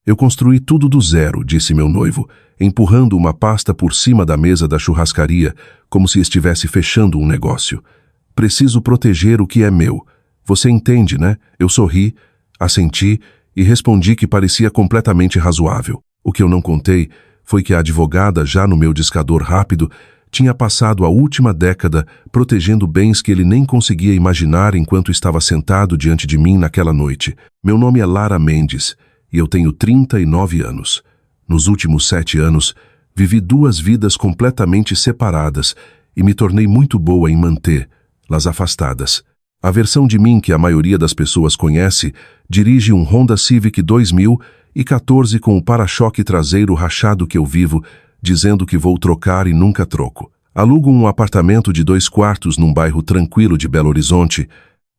Eu construí tudo do zero, disse meu noivo, empurrando uma pasta por cima da mesa da churrascaria, como se estivesse fechando um negócio. Preciso proteger o que é meu. Você entende, né? Eu sorri, assenti e respondi que parecia completamente razoável. O que eu não contei foi que a advogada, já no meu discador rápido, tinha passado a última década protegendo bens que ele nem conseguia imaginar enquanto estava sentado diante de mim naquela noite. Meu nome é Lara Mendes e eu tenho 39 anos. Nos últimos 7 anos, vivi 2 vidas completamente separadas e me tornei muito boa em mantê-las afastadas. A versão de mim que a maioria das pessoas conhece dirige um Honda Civic 2014 com o para-choque traseiro rachado que eu vivo, dizendo que vou trocar e nunca troco. Alugo um apartamento de 2 quartos num bairro tranquilo de Belo Horizonte,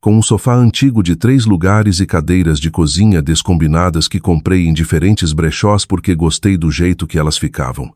com um sofá antigo de 3 lugares e cadeiras de cozinha descombinadas que comprei em diferentes brechós porque gostei do jeito que elas ficavam.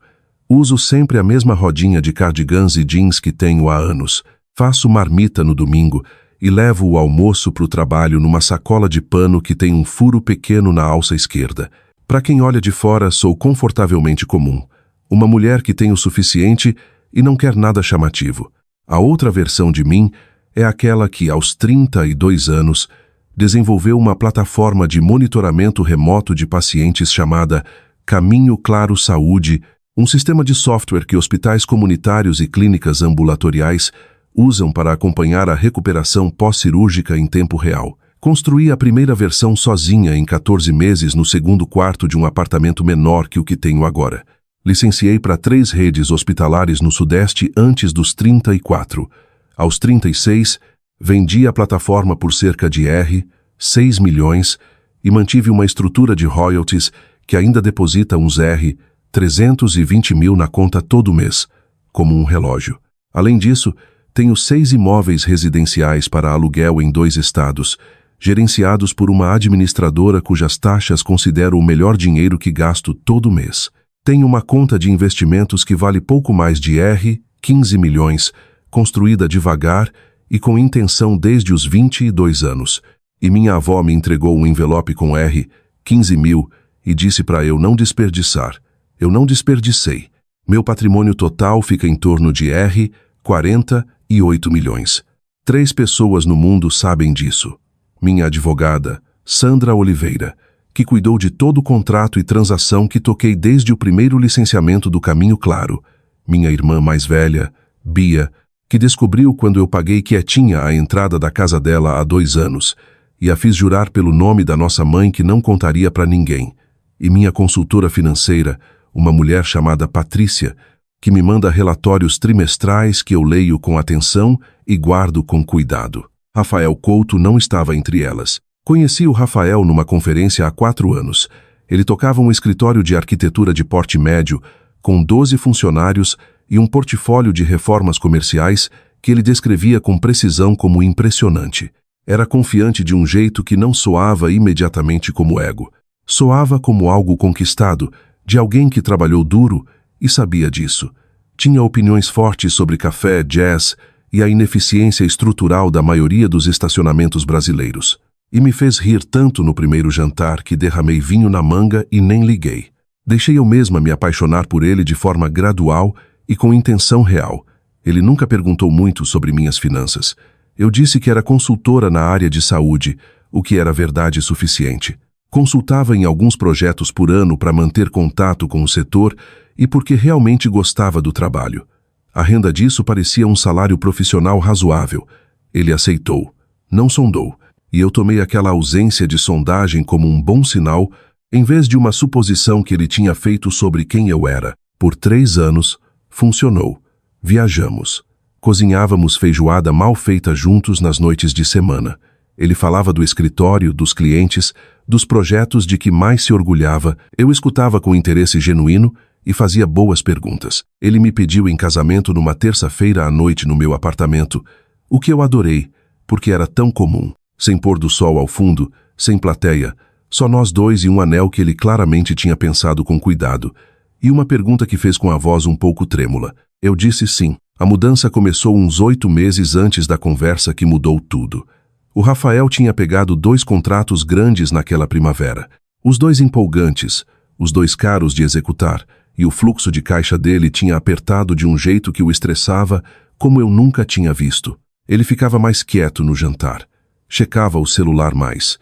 Uso sempre a mesma rodinha de cardigans e jeans que tenho há anos. Faço marmita no domingo e levo o almoço para o trabalho numa sacola de pano que tem um furo pequeno na alça esquerda. Para quem olha de fora, sou confortavelmente comum. Uma mulher que tem o suficiente e não quer nada chamativo. A outra versão de mim é aquela que, aos 32 anos, desenvolveu uma plataforma de monitoramento remoto de pacientes chamada Caminho Claro Saúde, um sistema de software que hospitais comunitários e clínicas ambulatoriais usam para acompanhar a recuperação pós-cirúrgica em tempo real. Construí a primeira versão sozinha em 14 meses no segundo quarto de um apartamento menor que o que tenho agora. Licenciei para 3 redes hospitalares no Sudeste antes dos 34. Aos 36, vendi a plataforma por cerca de R$ 6 milhões e mantive uma estrutura de royalties que ainda deposita uns R$ 320 mil na conta todo mês, como um relógio. Além disso, tenho 6 imóveis residenciais para aluguel em 2 estados, gerenciados por uma administradora cujas taxas considero o melhor dinheiro que gasto todo mês. Tenho uma conta de investimentos que vale pouco mais de R$ 15 milhões, construída devagar e com intenção desde os 22 anos. E minha avó me entregou um envelope com R$ 15 mil e disse para eu não desperdiçar. Eu não desperdicei. Meu patrimônio total fica em torno de R$ 48 milhões. 3 pessoas no mundo sabem disso. Minha advogada, Sandra Oliveira, que cuidou de todo o contrato e transação que toquei desde o primeiro licenciamento do Caminho Claro. Minha irmã mais velha, Bia, que descobriu quando eu paguei quietinha a entrada da casa dela há 2 anos, e a fiz jurar pelo nome da nossa mãe que não contaria para ninguém. E minha consultora financeira, uma mulher chamada Patrícia, que me manda relatórios trimestrais que eu leio com atenção e guardo com cuidado. Rafael Couto não estava entre elas. Conheci o Rafael numa conferência há 4 anos. Ele tocava um escritório de arquitetura de porte médio, com 12 funcionários e um portfólio de reformas comerciais que ele descrevia com precisão como impressionante. Era confiante de um jeito que não soava imediatamente como ego. Soava como algo conquistado, de alguém que trabalhou duro e sabia disso. Tinha opiniões fortes sobre café, jazz e a ineficiência estrutural da maioria dos estacionamentos brasileiros. E me fez rir tanto no primeiro jantar que derramei vinho na manga e nem liguei. Deixei eu mesma me apaixonar por ele de forma gradual e com intenção real. Ele nunca perguntou muito sobre minhas finanças. Eu disse que era consultora na área de saúde, o que era verdade suficiente. Consultava em alguns projetos por ano para manter contato com o setor e porque realmente gostava do trabalho. A renda disso parecia um salário profissional razoável. Ele aceitou. Não sondou. E eu tomei aquela ausência de sondagem como um bom sinal, em vez de uma suposição que ele tinha feito sobre quem eu era. Por 3 anos, funcionou. Viajamos. Cozinhávamos feijoada mal feita juntos nas noites de semana. Ele falava do escritório, dos clientes, dos projetos de que mais se orgulhava. Eu escutava com interesse genuíno e fazia boas perguntas. Ele me pediu em casamento numa terça-feira à noite no meu apartamento, o que eu adorei, porque era tão comum. Sem pôr do sol ao fundo, sem plateia, só nós 2 e um anel que ele claramente tinha pensado com cuidado, e uma pergunta que fez com a voz um pouco trêmula. Eu disse sim. A mudança começou uns 8 meses antes da conversa que mudou tudo. O Rafael tinha pegado 2 contratos grandes naquela primavera. Os dois empolgantes, os dois caros de executar, e o fluxo de caixa dele tinha apertado de um jeito que o estressava como eu nunca tinha visto. Ele ficava mais quieto no jantar. Checava o celular mais.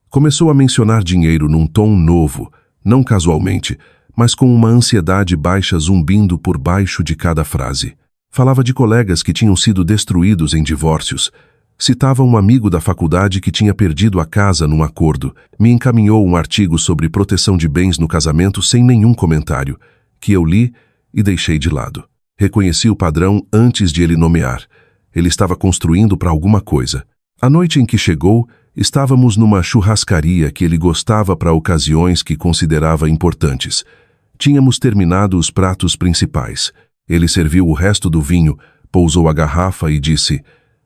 Começou a mencionar dinheiro num tom novo, não casualmente, mas com uma ansiedade baixa zumbindo por baixo de cada frase. Falava de colegas que tinham sido destruídos em divórcios. Citava um amigo da faculdade que tinha perdido a casa num acordo. Me encaminhou um artigo sobre proteção de bens no casamento sem nenhum comentário, que eu li e deixei de lado. Reconheci o padrão antes de ele nomear. Ele estava construindo para alguma coisa. A noite em que chegou, estávamos numa churrascaria que ele gostava para ocasiões que considerava importantes. Tínhamos terminado os pratos principais. Ele serviu o resto do vinho, pousou a garrafa e disse: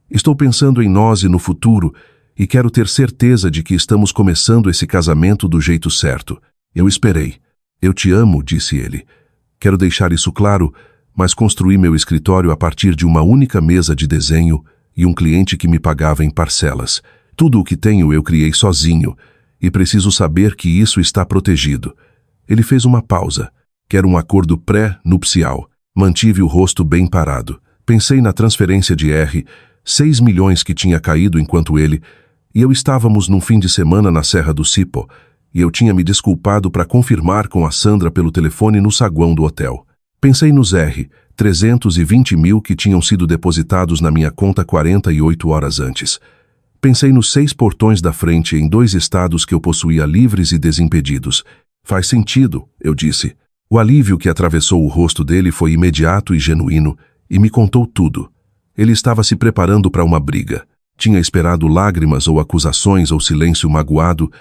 "Estou pensando em nós e no futuro, e quero ter certeza de que estamos começando esse casamento do jeito certo." Eu esperei. "Eu te amo", disse ele. "Quero deixar isso claro, mas construí meu escritório a partir de uma única mesa de desenho e um cliente que me pagava em parcelas. Tudo o que tenho eu criei sozinho, e preciso saber que isso está protegido." Ele fez uma pausa. Quero um acordo pré-nupcial. Mantive o rosto bem parado. Pensei na transferência de R, 6 milhões que tinha caído enquanto ele, e eu estávamos num fim de semana na Serra do Cipó, e eu tinha me desculpado para confirmar com a Sandra pelo telefone no saguão do hotel. Pensei nos R, 320 mil que tinham sido depositados na minha conta 48 horas antes. Pensei nos 6 portões da frente em 2 estados que eu possuía livres e desimpedidos. "Faz sentido", eu disse. O alívio que atravessou o rosto dele foi imediato e genuíno, e me contou tudo. Ele estava se preparando para uma briga. Tinha esperado lágrimas ou acusações ou silêncio magoado,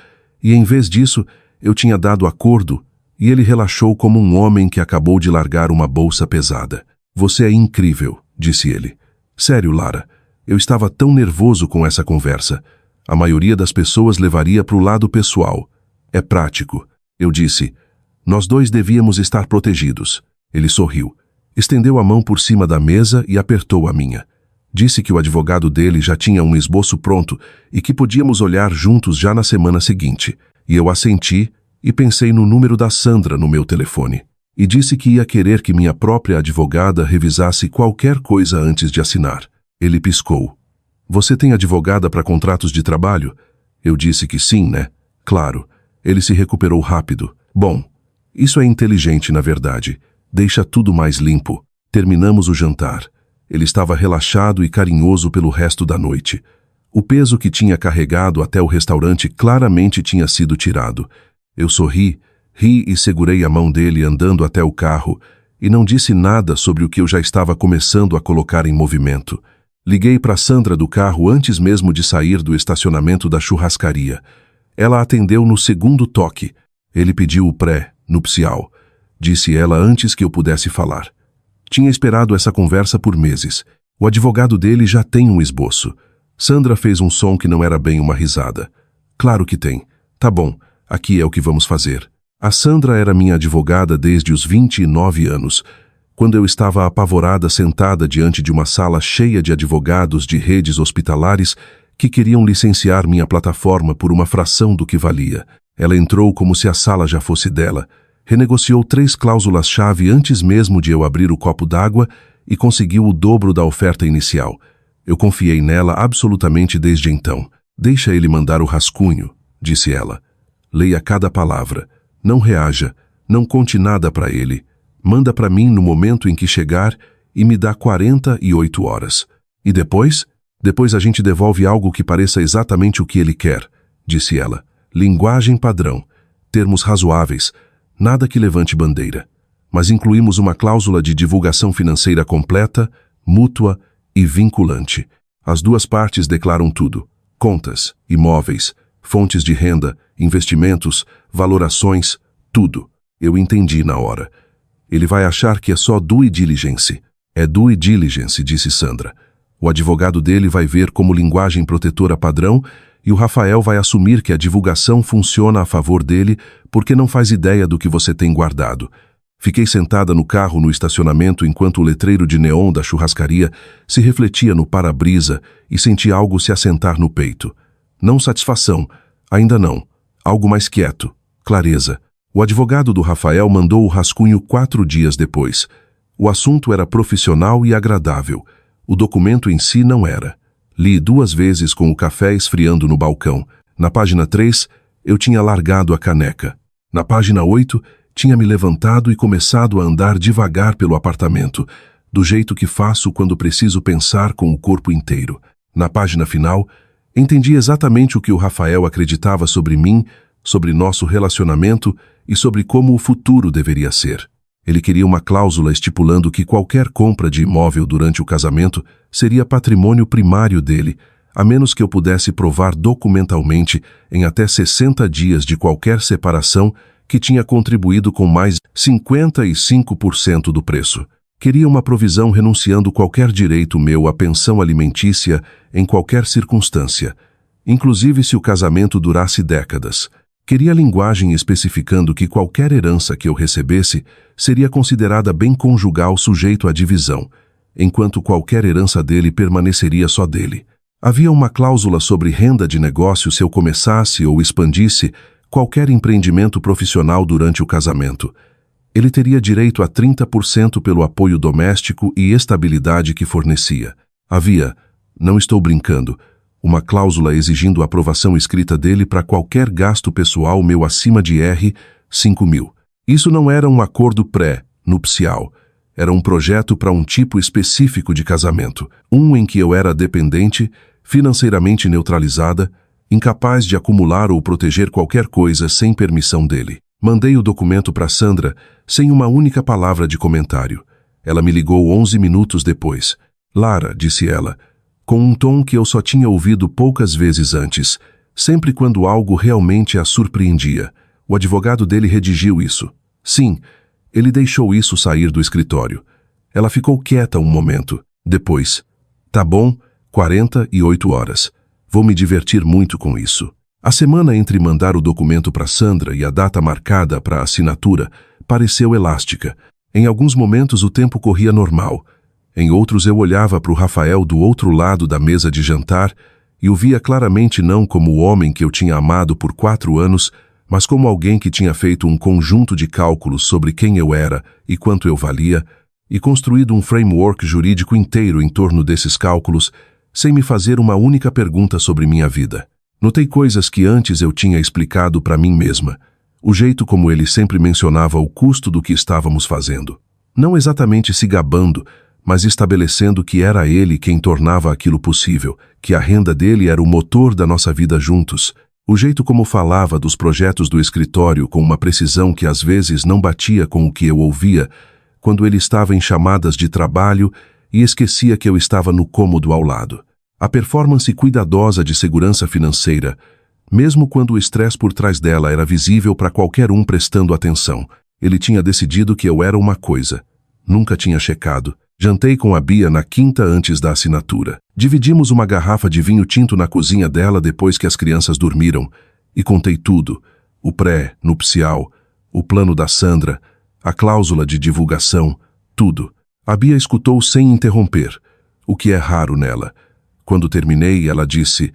e em vez disso, eu tinha dado acordo, e ele relaxou como um homem que acabou de largar uma bolsa pesada. "Você é incrível", disse ele. "Sério, Lara, eu estava tão nervoso com essa conversa. A maioria das pessoas levaria para o lado pessoal. É prático." Eu disse: "Nós dois devíamos estar protegidos." Ele sorriu. Estendeu a mão por cima da mesa e apertou a minha. Disse que o advogado dele já tinha um esboço pronto e que podíamos olhar juntos já na semana seguinte. E eu assenti e pensei no número da Sandra no meu telefone. E disse que ia querer que minha própria advogada revisasse qualquer coisa antes de assinar. Ele piscou. "Você tem advogada para contratos de trabalho?" Eu disse que sim, né? "Claro." Ele se recuperou rápido. "Bom, isso é inteligente, na verdade. Deixa tudo mais limpo." Terminamos o jantar. Ele estava relaxado e carinhoso pelo resto da noite. O peso que tinha carregado até o restaurante claramente tinha sido tirado. Eu sorri, ri e segurei a mão dele andando até o carro, e não disse nada sobre o que eu já estava começando a colocar em movimento. Liguei para Sandra do carro antes mesmo de sair do estacionamento da churrascaria. Ela atendeu no segundo toque. "Ele pediu o pré-nupcial", disse ela antes que eu pudesse falar. Tinha esperado essa conversa por meses. O advogado dele já tem um esboço. Sandra fez um som que não era bem uma risada. "Claro que tem. Tá bom, aqui é o que vamos fazer." A Sandra era minha advogada desde os 29 anos, quando eu estava apavorada sentada diante de uma sala cheia de advogados de redes hospitalares que queriam licenciar minha plataforma por uma fração do que valia. Ela entrou como se a sala já fosse dela, renegociou 3 cláusulas-chave antes mesmo de eu abrir o copo d'água e conseguiu o dobro da oferta inicial. Eu confiei nela absolutamente desde então. "Deixa ele mandar o rascunho", disse ela. "Leia cada palavra. Não reaja. Não conte nada para ele. Manda para mim no momento em que chegar e me dá 48 horas. E depois? Depois a gente devolve algo que pareça exatamente o que ele quer", disse ela. "Linguagem padrão. Termos razoáveis. Nada que levante bandeira. Mas incluímos uma cláusula de divulgação financeira completa, mútua e vinculante. As 2 partes declaram tudo. Contas, imóveis, fontes de renda, investimentos, valorações, tudo." Eu entendi na hora. "Ele vai achar que é só due diligence." "É due diligence", disse Sandra. "O advogado dele vai ver como linguagem protetora padrão e o Rafael vai assumir que a divulgação funciona a favor dele porque não faz ideia do que você tem guardado." Fiquei sentada no carro no estacionamento enquanto o letreiro de neon da churrascaria se refletia no para-brisa e senti algo se assentar no peito. Não satisfação, ainda não. Algo mais quieto, Clareza. O advogado do Rafael mandou o rascunho 4 dias depois. O assunto era profissional e agradável. O documento em si não era. Li 2 vezes com o café esfriando no balcão. Na página 3, eu tinha largado a caneca. Na página 8, tinha me levantado e começado a andar devagar pelo apartamento, do jeito que faço quando preciso pensar com o corpo inteiro. Na página final, entendi exatamente o que o Rafael acreditava sobre mim, sobre nosso relacionamento e sobre como o futuro deveria ser. Ele queria uma cláusula estipulando que qualquer compra de imóvel durante o casamento seria patrimônio primário dele, a menos que eu pudesse provar documentalmente, em até 60 dias de qualquer separação, que tinha contribuído com mais 55% do preço. Queria uma provisão renunciando qualquer direito meu à pensão alimentícia em qualquer circunstância, inclusive se o casamento durasse décadas. Queria linguagem especificando que qualquer herança que eu recebesse seria considerada bem conjugal sujeito à divisão, enquanto qualquer herança dele permaneceria só dele. Havia uma cláusula sobre renda de negócio se eu começasse ou expandisse qualquer empreendimento profissional durante o casamento. Ele teria direito a 30% pelo apoio doméstico e estabilidade que fornecia. Havia, não estou brincando, uma cláusula exigindo a aprovação escrita dele para qualquer gasto pessoal meu acima de R$5.000. Isso não era um acordo pré-nupcial. Era um projeto para um tipo específico de casamento, um em que eu era dependente, financeiramente neutralizada, incapaz de acumular ou proteger qualquer coisa sem permissão dele. Mandei o documento para Sandra sem uma única palavra de comentário. Ela me ligou 11 minutos depois. Lara, disse ela, com um tom que eu só tinha ouvido poucas vezes antes, sempre quando algo realmente a surpreendia. O advogado dele redigiu isso. Sim, ele deixou isso sair do escritório. Ela ficou quieta um momento. Depois, tá bom, 48 horas. Vou me divertir muito com isso. A semana entre mandar o documento para Sandra e a data marcada para a assinatura pareceu elástica. Em alguns momentos o tempo corria normal. Em outros eu olhava para o Rafael do outro lado da mesa de jantar e o via claramente não como o homem que eu tinha amado por 4 anos, mas como alguém que tinha feito um conjunto de cálculos sobre quem eu era e quanto eu valia, e construído um framework jurídico inteiro em torno desses cálculos, sem me fazer uma única pergunta sobre minha vida. Notei coisas que antes eu tinha explicado para mim mesma. O jeito como ele sempre mencionava o custo do que estávamos fazendo. Não exatamente se gabando, mas estabelecendo que era ele quem tornava aquilo possível, que a renda dele era o motor da nossa vida juntos. O jeito como falava dos projetos do escritório com uma precisão que às vezes não batia com o que eu ouvia, quando ele estava em chamadas de trabalho e esquecia que eu estava no cômodo ao lado. A performance cuidadosa de segurança financeira, mesmo quando o estresse por trás dela era visível para qualquer um prestando atenção. Ele tinha decidido que eu era uma coisa. Nunca tinha checado. Jantei com a Bia na quinta antes da assinatura. Dividimos uma garrafa de vinho tinto na cozinha dela depois que as crianças dormiram. E contei tudo. O pré-nupcial, o plano da Sandra, a cláusula de divulgação, tudo. A Bia escutou sem interromper, o que é raro nela. Quando terminei, ela disse,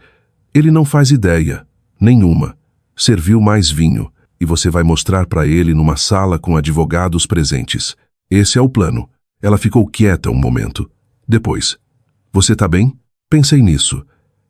ele não faz ideia, nenhuma. Serviu mais vinho, e você vai mostrar para ele numa sala com advogados presentes. Esse é o plano. Ela ficou quieta um momento. Depois, você tá bem? Pensei nisso.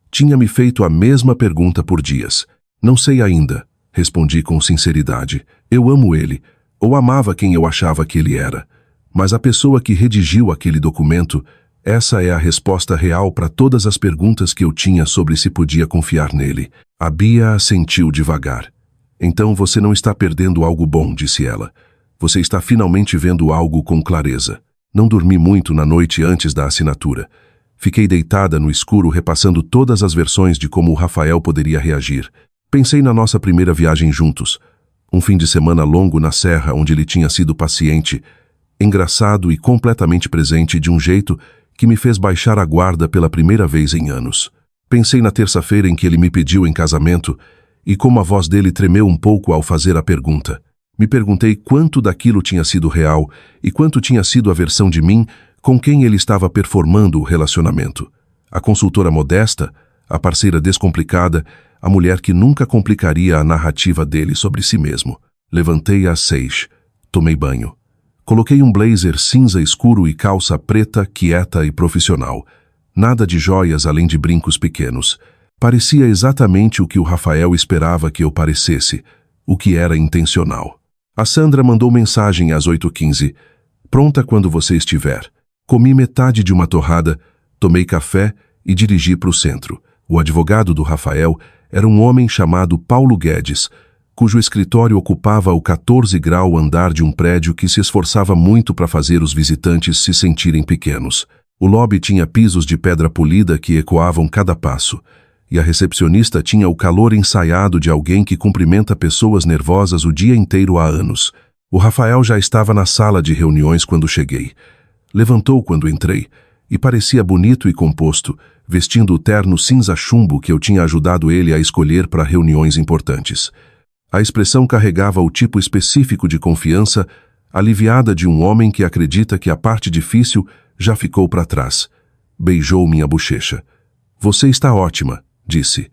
Tinha me feito a mesma pergunta por dias. Não sei ainda, respondi com sinceridade. Eu amo ele, ou amava quem eu achava que ele era. Mas a pessoa que redigiu aquele documento, essa é a resposta real para todas as perguntas que eu tinha sobre se podia confiar nele. A Bia assentiu devagar. Então você não está perdendo algo bom, disse ela. Você está finalmente vendo algo com clareza. Não dormi muito na noite antes da assinatura. Fiquei deitada no escuro repassando todas as versões de como o Rafael poderia reagir. Pensei na nossa primeira viagem juntos. Um fim de semana longo na serra onde ele tinha sido paciente, engraçado e completamente presente de um jeito que me fez baixar a guarda pela primeira vez em anos. Pensei na terça-feira em que ele me pediu em casamento e como a voz dele tremeu um pouco ao fazer a pergunta. Me perguntei quanto daquilo tinha sido real e quanto tinha sido a versão de mim com quem ele estava performando o relacionamento. A consultora modesta, a parceira descomplicada, a mulher que nunca complicaria a narrativa dele sobre si mesmo. Levantei às 6. Tomei banho. Coloquei um blazer cinza escuro e calça preta, quieta e profissional. Nada de joias além de brincos pequenos. Parecia exatamente o que o Rafael esperava que eu parecesse, o que era intencional. A Sandra mandou mensagem às 8h15. Pronta quando você estiver. Comi metade de uma torrada, tomei café e dirigi para o centro. O advogado do Rafael era um homem chamado Paulo Guedes, cujo escritório ocupava o 14º andar de um prédio que se esforçava muito para fazer os visitantes se sentirem pequenos. O lobby tinha pisos de pedra polida que ecoavam cada passo, e a recepcionista tinha o calor ensaiado de alguém que cumprimenta pessoas nervosas o dia inteiro há anos. O Rafael já estava na sala de reuniões quando cheguei. Levantou quando entrei, e parecia bonito e composto, vestindo o terno cinza chumbo que eu tinha ajudado ele a escolher para reuniões importantes. A expressão carregava o tipo específico de confiança, aliviada de um homem que acredita que a parte difícil já ficou para trás. Beijou minha bochecha. Você está ótima, disse.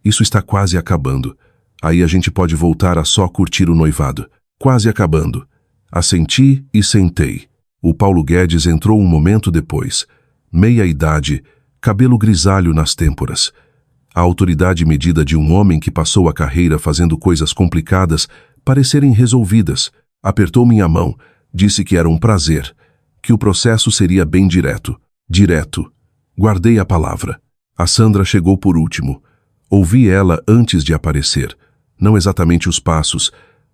Isso está quase acabando. Aí a gente pode voltar a só curtir o noivado. Quase acabando. Assenti e sentei. O Paulo Guedes entrou um momento depois. Meia-idade, cabelo grisalho nas têmporas. A autoridade medida de um homem que passou a carreira fazendo coisas complicadas parecerem resolvidas. Apertou minha mão, disse que era um prazer, que o processo seria bem direto. Direto. Guardei a palavra. A Sandra chegou por último. Ouvi ela antes de aparecer. Não exatamente os passos,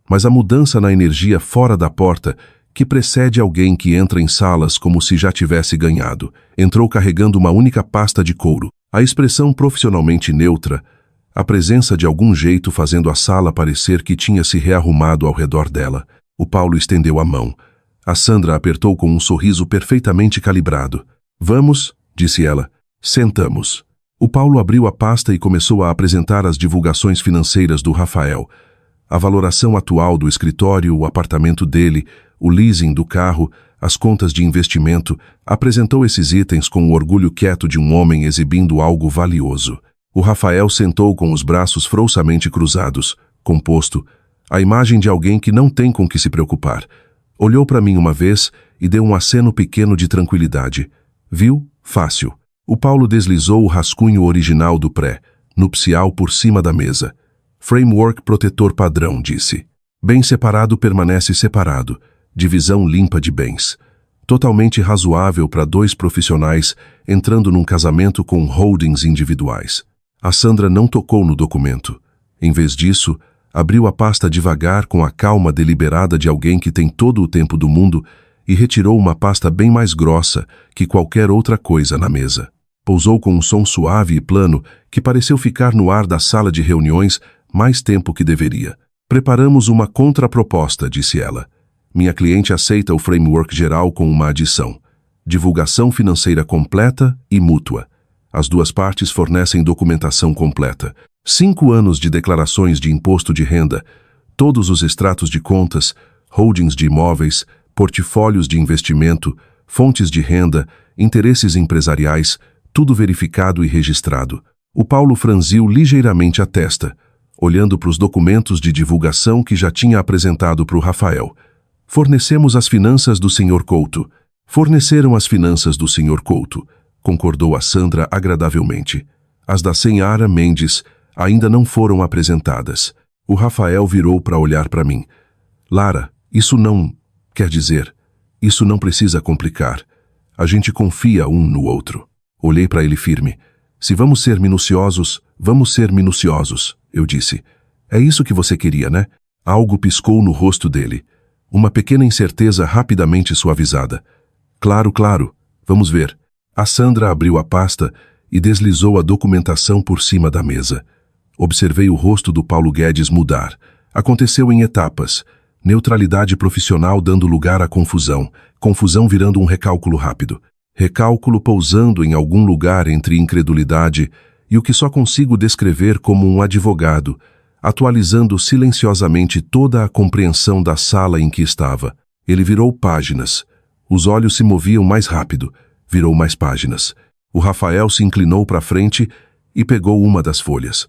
mas a mudança na energia fora da porta que precede alguém que entra em salas como se já tivesse ganhado. Entrou carregando uma única pasta de couro. A expressão profissionalmente neutra, a presença de algum jeito fazendo a sala parecer que tinha se rearrumado ao redor dela. O Paulo estendeu a mão. A Sandra apertou com um sorriso perfeitamente calibrado. Vamos, disse ela. Sentamos. O Paulo abriu a pasta e começou a apresentar as divulgações financeiras do Rafael. A valoração atual do escritório, o apartamento dele, o leasing do carro, as contas de investimento, apresentou esses itens com o orgulho quieto de um homem exibindo algo valioso. O Rafael sentou com os braços frouxamente cruzados, composto, a imagem de alguém que não tem com que se preocupar. Olhou para mim uma vez e deu um aceno pequeno de tranquilidade. Viu? Fácil. O Paulo deslizou o rascunho original do pré-nupcial por cima da mesa. Framework protetor padrão, disse. Bem separado permanece separado. Divisão limpa de bens. Totalmente razoável para dois profissionais entrando num casamento com holdings individuais. A Sandra não tocou no documento. Em vez disso, abriu a pasta devagar com a calma deliberada de alguém que tem todo o tempo do mundo e retirou uma pasta bem mais grossa que qualquer outra coisa na mesa. Pousou com um som suave e plano que pareceu ficar no ar da sala de reuniões mais tempo que deveria. Preparamos uma contraproposta, disse ela. Minha cliente aceita o framework geral com uma adição. Divulgação financeira completa e mútua. As duas partes fornecem documentação completa. 5 anos de declarações de imposto de renda, todos os extratos de contas, holdings de imóveis, portfólios de investimento, fontes de renda, interesses empresariais, tudo verificado e registrado. O Paulo franziu ligeiramente a testa, olhando para os documentos de divulgação que já tinha apresentado para o Rafael. Fornecemos as finanças do Sr. Couto. Forneceram as finanças do Sr. Couto, concordou a Sandra agradavelmente. As da Senhora Mendes ainda não foram apresentadas. O Rafael virou para olhar para mim. Lara, isso não... Quer dizer, isso não precisa complicar. A gente confia um no outro. Olhei para ele firme. Se vamos ser minuciosos, vamos ser minuciosos, eu disse. É isso que você queria, né? Algo piscou no rosto dele. Uma pequena incerteza rapidamente suavizada. Claro, claro. Vamos ver. A Sandra abriu a pasta e deslizou a documentação por cima da mesa. Observei o rosto do Paulo Guedes mudar. Aconteceu em etapas. Neutralidade profissional dando lugar à confusão. Confusão virando um recálculo rápido. Recálculo pousando em algum lugar entre incredulidade e o que só consigo descrever como um advogado, atualizando silenciosamente toda a compreensão da sala em que estava. Ele virou páginas. Os olhos se moviam mais rápido. Virou mais páginas. O Rafael se inclinou para frente e pegou uma das folhas.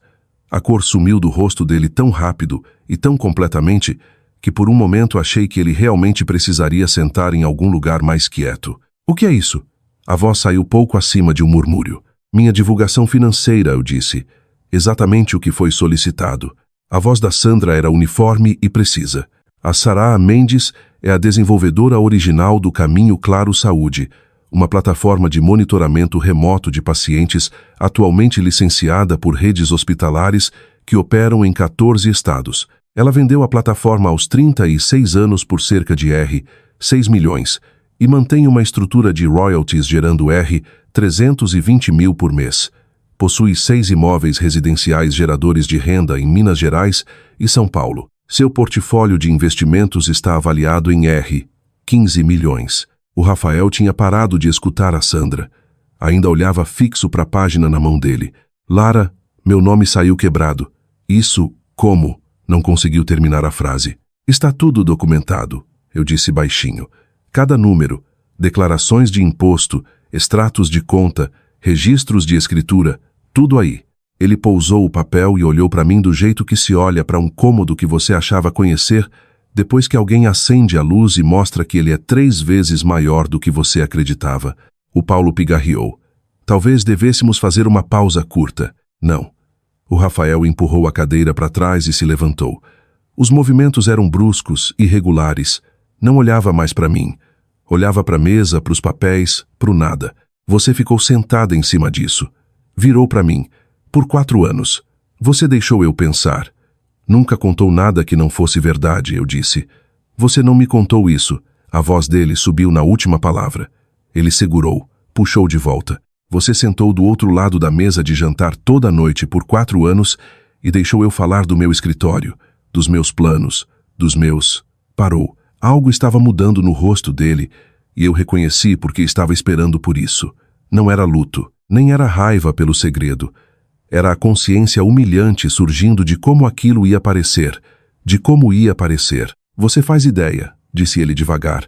A cor sumiu do rosto dele tão rápido e tão completamente que por um momento achei que ele realmente precisaria sentar em algum lugar mais quieto. O que é isso? A voz saiu pouco acima de um murmúrio. Minha divulgação financeira, eu disse. Exatamente o que foi solicitado. A voz da Sandra era uniforme e precisa. A Sarah Mendes é a desenvolvedora original do Caminho Claro Saúde, uma plataforma de monitoramento remoto de pacientes atualmente licenciada por redes hospitalares que operam em 14 estados. Ela vendeu a plataforma aos 36 anos por cerca de R$6 milhões e mantém uma estrutura de royalties gerando R$320 mil por mês. Possui 6 imóveis residenciais geradores de renda em Minas Gerais e São Paulo. Seu portfólio de investimentos está avaliado em R$15 milhões. O Rafael tinha parado de escutar a Sandra. Ainda olhava fixo para a página na mão dele. Lara, meu nome saiu quebrado. Isso, como? Não conseguiu terminar a frase. Está tudo documentado, eu disse baixinho. Cada número, declarações de imposto, extratos de conta, registros de escritura, tudo aí. Ele pousou o papel e olhou para mim do jeito que se olha para um cômodo que você achava conhecer, depois que alguém acende a luz e mostra que ele é 3 vezes maior do que você acreditava. O Paulo pigarreou. Talvez devêssemos fazer uma pausa curta. Não. O Rafael empurrou a cadeira para trás e se levantou. Os movimentos eram bruscos, irregulares. Não olhava mais para mim. Olhava para a mesa, para os papéis, para o nada. Você ficou sentada em cima disso. Virou para mim. Por 4 anos. Você deixou eu pensar. Nunca contou nada que não fosse verdade, eu disse. Você não me contou isso. A voz dele subiu na última palavra. Ele segurou, puxou de volta. Você sentou do outro lado da mesa de jantar toda noite por 4 anos e deixou eu falar do meu escritório, dos meus planos, dos meus... Parou. Algo estava mudando no rosto dele e eu reconheci porque estava esperando por isso. Não era luto, nem era raiva pelo segredo. Era a consciência humilhante surgindo de como aquilo ia parecer, de como ia parecer. Você faz ideia, disse ele devagar,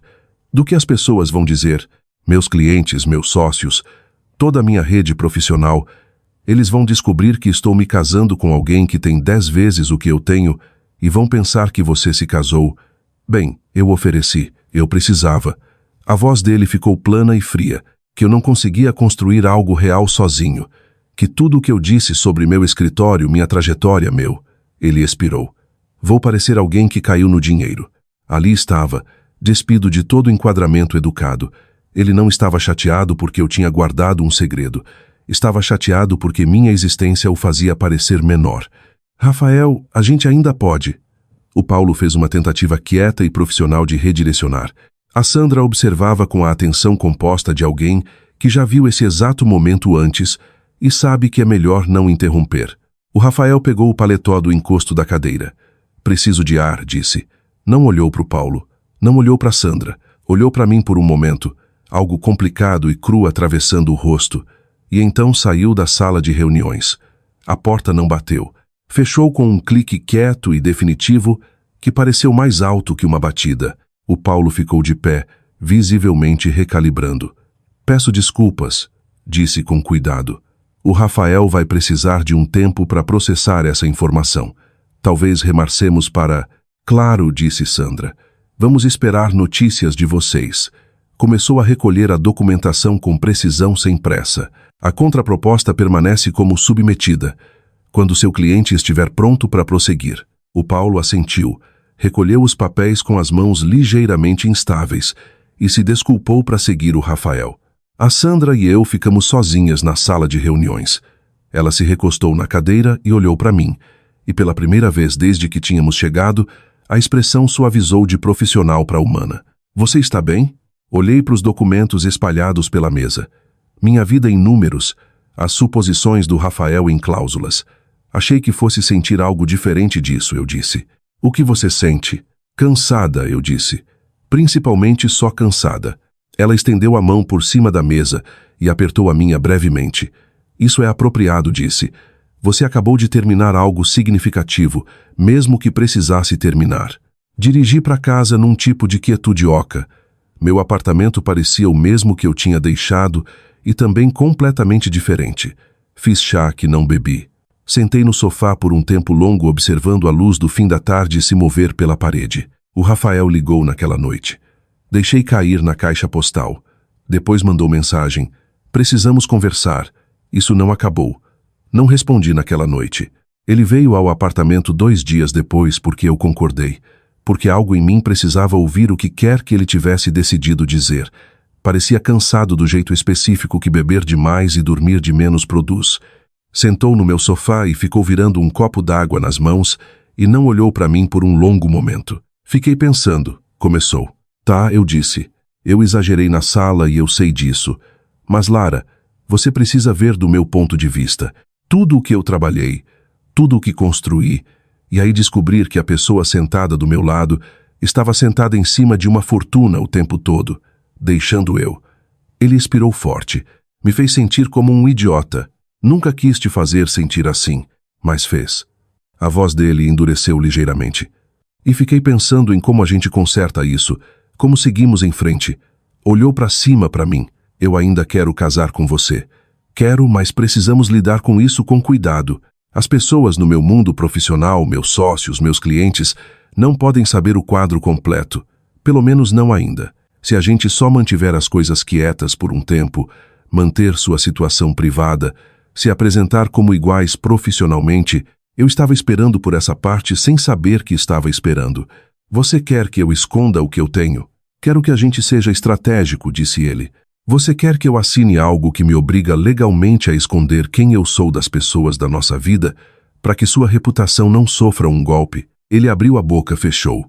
do que as pessoas vão dizer, meus clientes, meus sócios, toda a minha rede profissional, eles vão descobrir que estou me casando com alguém que tem 10 vezes o que eu tenho e vão pensar que você se casou. Bem, eu ofereci, eu precisava. A voz dele ficou plana e fria, que eu não conseguia construir algo real sozinho. Que tudo o que eu disse sobre meu escritório, minha trajetória, Ele expirou. Vou parecer alguém que caiu no dinheiro. Ali estava, despido de todo enquadramento educado. Ele não estava chateado porque eu tinha guardado um segredo. Estava chateado porque minha existência o fazia parecer menor. Rafael, a gente ainda pode. O Paulo fez uma tentativa quieta e profissional de redirecionar. A Sandra observava com a atenção composta de alguém que já viu esse exato momento antes e sabe que é melhor não interromper. O Rafael pegou o paletó do encosto da cadeira. Preciso de ar, disse. Não olhou para o Paulo. Não olhou para Sandra. Olhou para mim por um momento, algo complicado e cru atravessando o rosto, e então saiu da sala de reuniões. A porta não bateu. Fechou com um clique quieto e definitivo que pareceu mais alto que uma batida. O Paulo ficou de pé, visivelmente recalibrando. Peço desculpas, disse com cuidado. O Rafael vai precisar de um tempo para processar essa informação. Talvez remarcemos para... Claro, disse Sandra. Vamos esperar notícias de vocês. Começou a recolher a documentação com precisão sem pressa. A contraproposta permanece como submetida. Quando seu cliente estiver pronto para prosseguir. O Paulo assentiu, recolheu os papéis com as mãos ligeiramente instáveis e se desculpou para seguir o Rafael. A Sandra e eu ficamos sozinhas na sala de reuniões. Ela se recostou na cadeira e olhou para mim, e pela primeira vez desde que tínhamos chegado, a expressão suavizou de profissional para humana. Você está bem? Olhei para os documentos espalhados pela mesa. Minha vida em números, as suposições do Rafael em cláusulas. Achei que fosse sentir algo diferente disso, eu disse. O que você sente? Cansada, eu disse. Principalmente só cansada. Ela estendeu a mão por cima da mesa e apertou a minha brevemente. Isso é apropriado, disse. Você acabou de terminar algo significativo, mesmo que precisasse terminar. Dirigi para casa num tipo de quietude oca. Meu apartamento parecia o mesmo que eu tinha deixado e também completamente diferente. Fiz chá que não bebi. Sentei no sofá por um tempo longo observando a luz do fim da tarde se mover pela parede. O Rafael ligou naquela noite. Deixei cair na caixa postal. Depois mandou mensagem: precisamos conversar. Isso não acabou. Não respondi naquela noite. Ele veio ao apartamento 2 dias depois porque eu concordei. Porque algo em mim precisava ouvir o que quer que ele tivesse decidido dizer. Parecia cansado do jeito específico que beber demais e dormir de menos produz. Sentou no meu sofá e ficou virando um copo d'água nas mãos e não olhou para mim por um longo momento. Fiquei pensando. Começou. Tá, eu disse. Eu exagerei na sala e eu sei disso. Mas, Lara, você precisa ver do meu ponto de vista. Tudo o que eu trabalhei, tudo o que construí, e aí descobrir que a pessoa sentada do meu lado estava sentada em cima de uma fortuna o tempo todo, deixando eu. Ele expirou forte. Me fez sentir como um idiota. Nunca quis te fazer sentir assim, mas fez. A voz dele endureceu ligeiramente. E fiquei pensando em como a gente conserta isso, como seguimos em frente. Olhou para cima para mim. Eu ainda quero casar com você. Quero, mas precisamos lidar com isso com cuidado. As pessoas no meu mundo profissional, meus sócios, meus clientes, não podem saber o quadro completo. Pelo menos não ainda. Se a gente só mantiver as coisas quietas por um tempo, manter sua situação privada, se apresentar como iguais profissionalmente, eu estava esperando por essa parte sem saber que estava esperando. Você quer que eu esconda o que eu tenho? Quero que a gente seja estratégico, disse ele. Você quer que eu assine algo que me obriga legalmente a esconder quem eu sou das pessoas da nossa vida, para que sua reputação não sofra um golpe? Ele abriu a boca, fechou.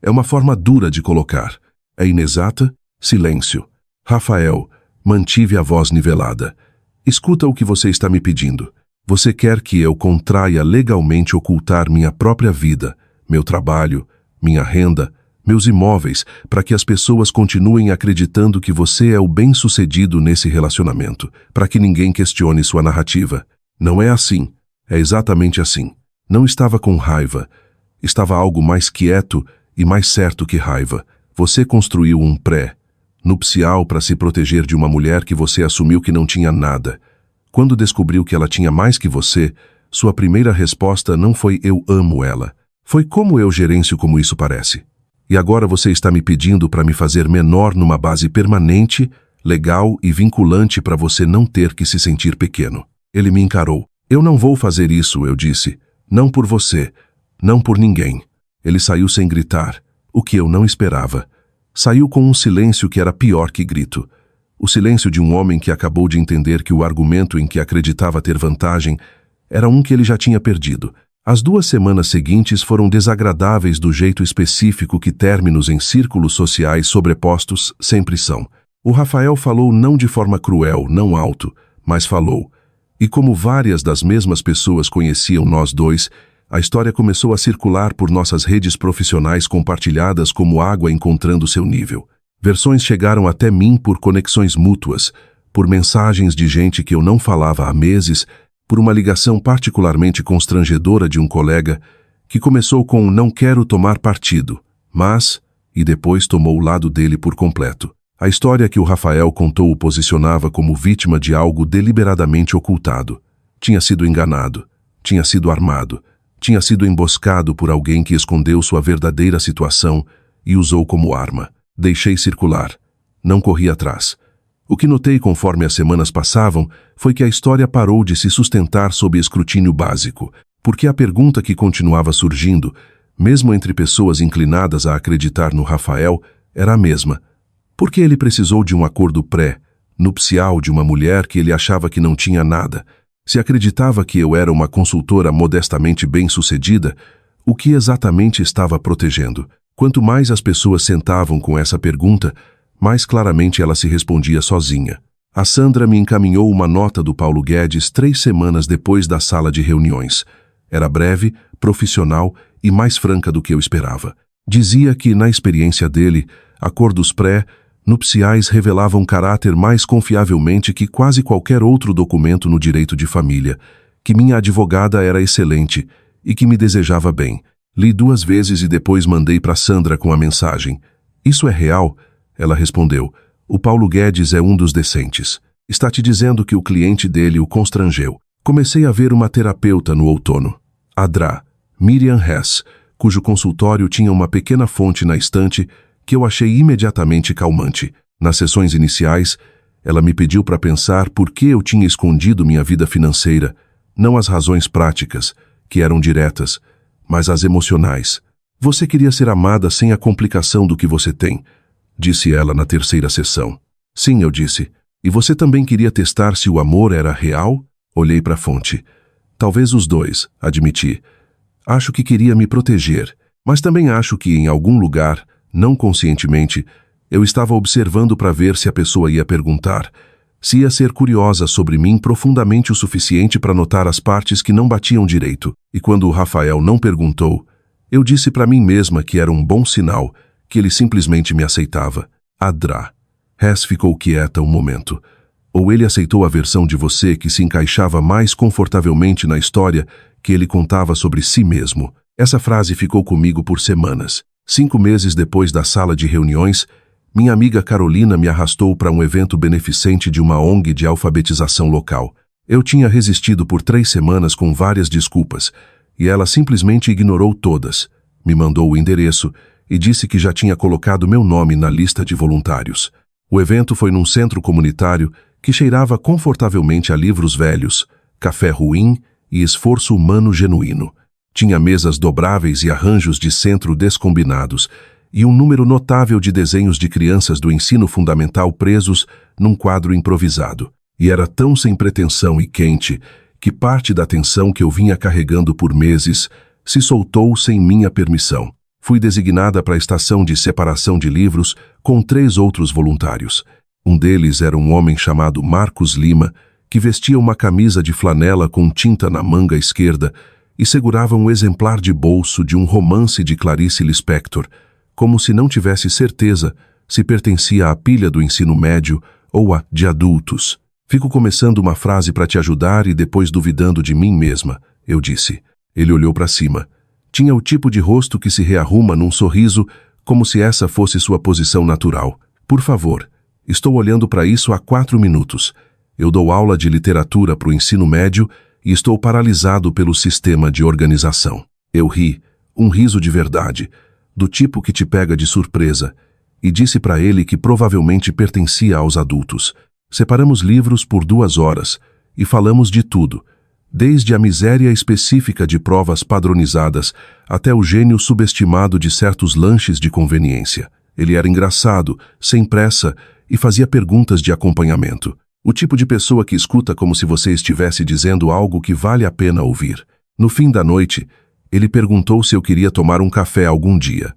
É uma forma dura de colocar. É inexata? Silêncio. Rafael, mantive a voz nivelada. Escuta o que você está me pedindo. Você quer que eu contraia legalmente ocultar minha própria vida, meu trabalho, minha renda, meus imóveis, para que as pessoas continuem acreditando que você é o bem-sucedido nesse relacionamento, para que ninguém questione sua narrativa. Não é assim. É exatamente assim. Não estava com raiva. Estava algo mais quieto e mais certo que raiva. Você construiu um pré-nupcial para se proteger de uma mulher que você assumiu que não tinha nada. Quando descobriu que ela tinha mais que você, sua primeira resposta não foi "eu amo ela". Foi "como eu gerencio como isso parece". E agora você está me pedindo para me fazer menor numa base permanente, legal e vinculante para você não ter que se sentir pequeno. Ele me encarou. Eu não vou fazer isso, eu disse. Não por você. Não por ninguém. Ele saiu sem gritar, o que eu não esperava. Saiu com um silêncio que era pior que grito. O silêncio de um homem que acabou de entender que o argumento em que acreditava ter vantagem era um que ele já tinha perdido. As 2 semanas seguintes foram desagradáveis do jeito específico que términos em círculos sociais sobrepostos sempre são. O Rafael falou não de forma cruel, não alto, mas falou. E como várias das mesmas pessoas conheciam nós dois, a história começou a circular por nossas redes profissionais compartilhadas como água encontrando seu nível. Versões chegaram até mim por conexões mútuas, por mensagens de gente que eu não falava há meses, por uma ligação particularmente constrangedora de um colega que começou com um "não quero tomar partido", mas, e depois tomou o lado dele por completo. A história que o Rafael contou o posicionava como vítima de algo deliberadamente ocultado. Tinha sido enganado, tinha sido armado, tinha sido emboscado por alguém que escondeu sua verdadeira situação e usou como arma. Deixei circular. Não corri atrás. O que notei conforme as semanas passavam foi que a história parou de se sustentar sob escrutínio básico, porque a pergunta que continuava surgindo, mesmo entre pessoas inclinadas a acreditar no Rafael, era a mesma. Por que ele precisou de um acordo pré-nupcial de uma mulher que ele achava que não tinha nada? Se acreditava que eu era uma consultora modestamente bem-sucedida, o que exatamente estava protegendo? Quanto mais as pessoas sentavam com essa pergunta, mais claramente ela se respondia sozinha. A Sandra me encaminhou uma nota do Paulo Guedes 3 semanas depois da sala de reuniões. Era breve, profissional e mais franca do que eu esperava. Dizia que, na experiência dele, acordos pré-nupciais revelavam caráter mais confiavelmente que quase qualquer outro documento no direito de família, que minha advogada era excelente e que me desejava bem. Li 2 vezes e depois mandei para Sandra com a mensagem: "Isso é real?" Ela respondeu: "O Paulo Guedes é um dos decentes. Está te dizendo que o cliente dele o constrangeu." Comecei a ver uma terapeuta no outono. Adra, Miriam Hess, cujo consultório tinha uma pequena fonte na estante que eu achei imediatamente calmante. Nas sessões iniciais, ela me pediu para pensar por que eu tinha escondido minha vida financeira, não as razões práticas, que eram diretas, mas as emocionais. Você queria ser amada sem a complicação do que você tem, disse ela na terceira sessão. Sim, eu disse. E você também queria testar se o amor era real? Olhei para a fonte. Talvez os dois, admiti. Acho que queria me proteger, mas também acho que em algum lugar, não conscientemente, eu estava observando para ver se a pessoa ia perguntar, se ia ser curiosa sobre mim profundamente o suficiente para notar as partes que não batiam direito. E quando o Rafael não perguntou, eu disse para mim mesma que era um bom sinal, que ele simplesmente me aceitava. Adra. Hess ficou quieta um momento. Ou ele aceitou a versão de você que se encaixava mais confortavelmente na história que ele contava sobre si mesmo. Essa frase ficou comigo por semanas. 5 meses depois da sala de reuniões, minha amiga Carolina me arrastou para um evento beneficente de uma ONG de alfabetização local. Eu tinha resistido por 3 semanas com várias desculpas, e ela simplesmente ignorou todas. Me mandou o endereço e disse que já tinha colocado meu nome na lista de voluntários. O evento foi num centro comunitário que cheirava confortavelmente a livros velhos, café ruim e esforço humano genuíno. Tinha mesas dobráveis e arranjos de centro descombinados, e um número notável de desenhos de crianças do ensino fundamental presos num quadro improvisado. E era tão sem pretensão e quente que parte da tensão que eu vinha carregando por meses se soltou sem minha permissão. Fui designada para a estação de separação de livros com 3 outros voluntários. Um deles era um homem chamado Marcos Lima, que vestia uma camisa de flanela com tinta na manga esquerda e segurava um exemplar de bolso de um romance de Clarice Lispector, como se não tivesse certeza se pertencia à pilha do ensino médio ou à de adultos. Fico começando uma frase para te ajudar e depois duvidando de mim mesma, eu disse. Ele olhou para cima. Tinha o tipo de rosto que se rearruma num sorriso, como se essa fosse sua posição natural. Por favor, estou olhando para isso há 4 minutos. Eu dou aula de literatura para o ensino médio e estou paralisado pelo sistema de organização. Eu ri, um riso de verdade, do tipo que te pega de surpresa, e disse para ele que provavelmente pertencia aos adultos. Separamos livros por 2 horas e falamos de tudo, desde a miséria específica de provas padronizadas até o gênio subestimado de certos lanches de conveniência. Ele era engraçado, sem pressa e fazia perguntas de acompanhamento. O tipo de pessoa que escuta como se você estivesse dizendo algo que vale a pena ouvir. No fim da noite, ele perguntou se eu queria tomar um café algum dia.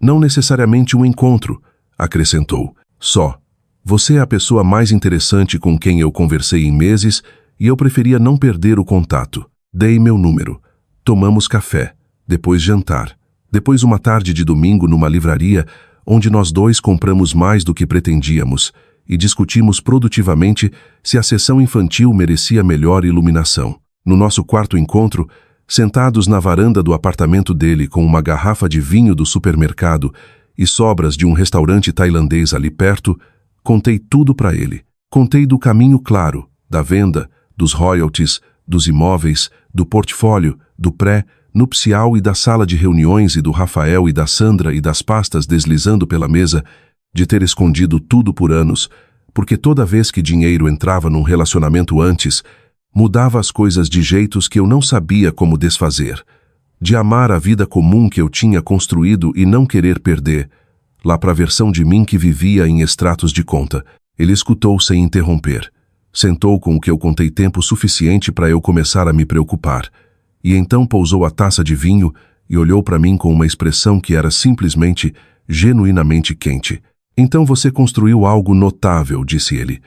Não necessariamente um encontro, acrescentou. Só. Você é a pessoa mais interessante com quem eu conversei em meses e eu preferia não perder o contato. Dei meu número. Tomamos café. Depois jantar. Depois uma tarde de domingo numa livraria onde nós 2 compramos mais do que pretendíamos e discutimos produtivamente se a sessão infantil merecia melhor iluminação. No nosso quarto encontro, sentados na varanda do apartamento dele com uma garrafa de vinho do supermercado e sobras de um restaurante tailandês ali perto, contei tudo para ele. Contei do caminho claro, da venda, dos royalties, dos imóveis, do portfólio, do pré-nupcial e da sala de reuniões e do Rafael e da Sandra e das pastas deslizando pela mesa, de ter escondido tudo por anos, porque toda vez que dinheiro entrava num relacionamento antes, mudava as coisas de jeitos que eu não sabia como desfazer, de amar a vida comum que eu tinha construído e não querer perder, lá para a versão de mim que vivia em extratos de conta. Ele escutou sem interromper. Sentou com o que eu contei tempo suficiente para eu começar a me preocupar, e então pousou a taça de vinho e olhou para mim com uma expressão que era simplesmente, genuinamente quente. Então você construiu algo notável, disse ele,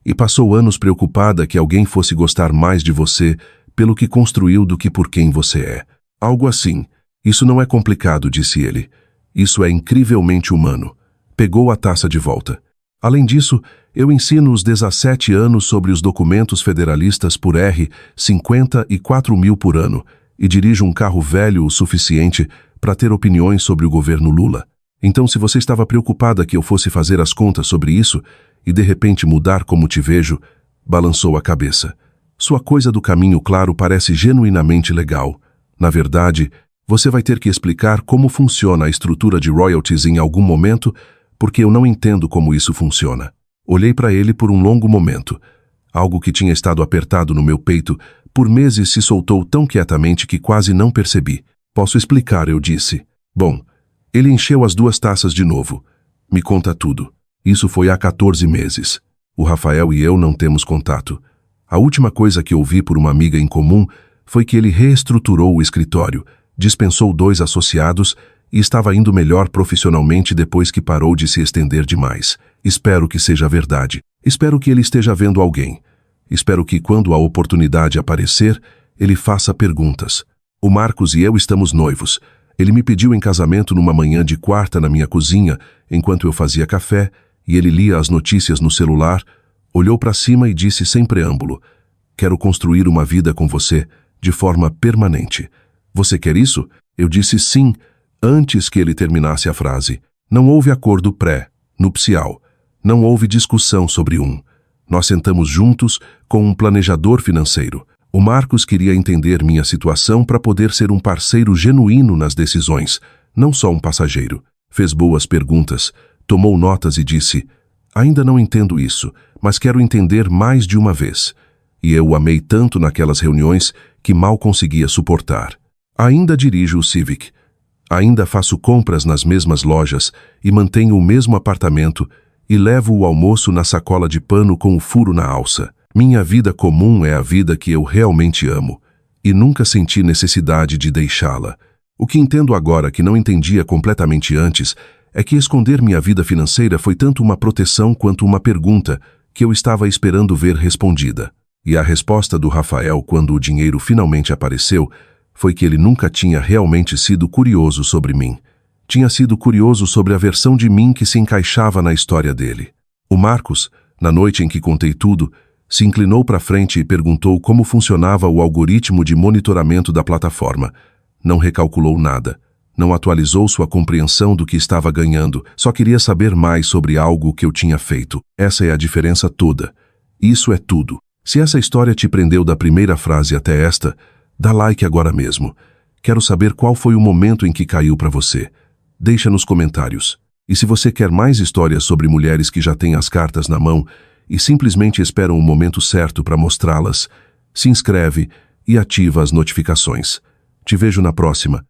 e passou anos preocupada que alguém fosse gostar mais de você pelo que construiu do que por quem você é. Algo assim. Isso não é complicado, disse ele. Isso é incrivelmente humano. Pegou a taça de volta. Além disso, eu ensino os 17 anos sobre os documentos federalistas por R$ 54.000 por ano e dirijo um carro velho o suficiente para ter opiniões sobre o governo Lula. Então, se você estava preocupada que eu fosse fazer as contas sobre isso e de repente mudar como te vejo, balançou a cabeça. Sua coisa do caminho claro parece genuinamente legal. Na verdade, você vai ter que explicar como funciona a estrutura de royalties em algum momento, porque eu não entendo como isso funciona. Olhei para ele por um longo momento. Algo que tinha estado apertado no meu peito por meses se soltou tão quietamente que quase não percebi. Posso explicar, eu disse. Bom, ele encheu as 2 taças de novo. Me conta tudo. Isso foi há 14 meses. O Rafael e eu não temos contato. A última coisa que ouvi por uma amiga em comum foi que ele reestruturou o escritório, dispensou 2 associados e estava indo melhor profissionalmente depois que parou de se estender demais. Espero que seja verdade. Espero que ele esteja vendo alguém. Espero que, quando a oportunidade aparecer, ele faça perguntas. O Marcos e eu estamos noivos. Ele me pediu em casamento numa manhã de quarta na minha cozinha, enquanto eu fazia café, e ele lia as notícias no celular, olhou para cima e disse sem preâmbulo: "Quero construir uma vida com você, de forma permanente. Você quer isso?" Eu disse sim, antes que ele terminasse a frase. Não houve acordo pré-nupcial. Não houve discussão sobre Nós sentamos juntos com um planejador financeiro. O Marcos queria entender minha situação para poder ser um parceiro genuíno nas decisões, não só um passageiro. Fez boas perguntas, tomou notas e disse: "Ainda não entendo isso, mas quero entender mais de uma vez." E eu o amei tanto naquelas reuniões que mal conseguia suportar. Ainda dirijo o Civic. Ainda faço compras nas mesmas lojas e mantenho o mesmo apartamento e levo o almoço na sacola de pano com o furo na alça. Minha vida comum é a vida que eu realmente amo, e nunca senti necessidade de deixá-la. O que entendo agora que não entendia completamente antes é que esconder minha vida financeira foi tanto uma proteção quanto uma pergunta que eu estava esperando ver respondida. E a resposta do Rafael, quando o dinheiro finalmente apareceu, foi que ele nunca tinha realmente sido curioso sobre mim. Tinha sido curioso sobre a versão de mim que se encaixava na história dele. O Marcos, na noite em que contei tudo, se inclinou para frente e perguntou como funcionava o algoritmo de monitoramento da plataforma. Não recalculou nada. Não atualizou sua compreensão do que estava ganhando. Só queria saber mais sobre algo que eu tinha feito. Essa é a diferença toda. Isso é tudo. Se essa história te prendeu da primeira frase até esta, dá like agora mesmo. Quero saber qual foi o momento em que caiu para você. Deixa nos comentários. E se você quer mais histórias sobre mulheres que já têm as cartas na mão e simplesmente esperam o momento certo para mostrá-las, se inscreve e ativa as notificações. Te vejo na próxima.